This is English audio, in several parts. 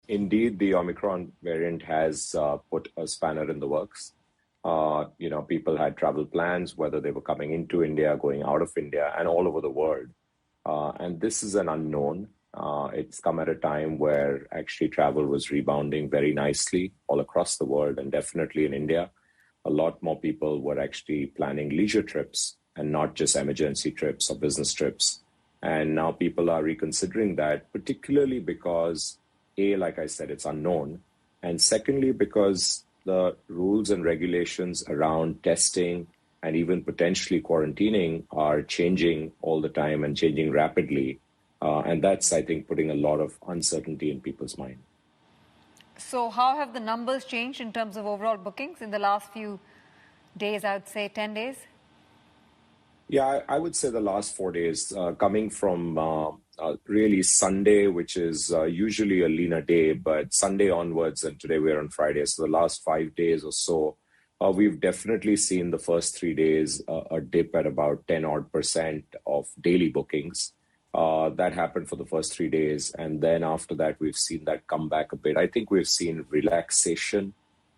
Indeed, the Omicron variant has put a spanner in the works. People had travel plans, whether they were coming into India, going out of India, and all over the world. And this is an unknown. It's come at a time where actually travel was rebounding very nicely all across the world, and definitely in India. A lot more people were actually planning leisure trips and not just emergency trips or business trips. And now people are reconsidering that, particularly because, A, like I said, it's unknown. And secondly, because the rules and regulations around testing and even potentially quarantining are changing all the time and changing rapidly. And that's, I think, putting a lot of uncertainty in people's mind. So how have the numbers changed in terms of overall bookings in the last few days, I would say 10 days? Yeah, I would say the last 4 days, coming from really Sunday, which is usually a leaner day, but Sunday onwards, and today we're on Friday, so the last 5 days or so, we've definitely seen the first 3 days a dip at about 10% of daily bookings. That happened for the first 3 days. And then after that, we've seen that come back a bit. I think we've seen relaxation,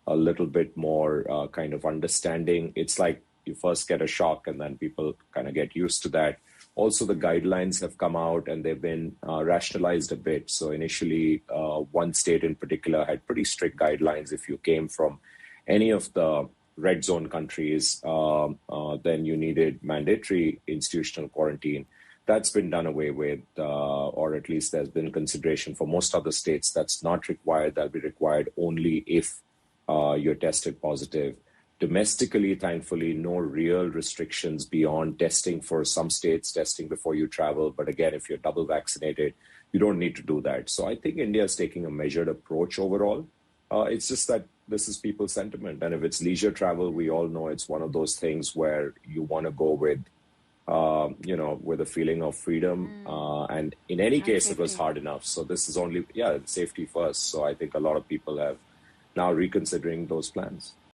a little bit more kind of understanding. It's like you first get a shock and then people kind of get used to that. Also, the guidelines have come out and they've been rationalized a bit. So initially, one state in particular had pretty strict guidelines. If you came from any of the red zone countries, then you needed mandatory institutional quarantine. That's been done away with, or at least there's been consideration for most other states. That's not required. That'll be required only if you're tested positive. Domestically, thankfully, no real restrictions beyond testing for some states, testing before you travel. But again, if you're double vaccinated, you don't need to do that. So I think India is taking a measured approach overall. It's just that this is people's sentiment. And if it's leisure travel, we all know it's one of those things where you want to go with, with a feeling of freedom. And in any case, safety. It was hard enough. So this is only, safety first. So I think a lot of people have now reconsidering those plans.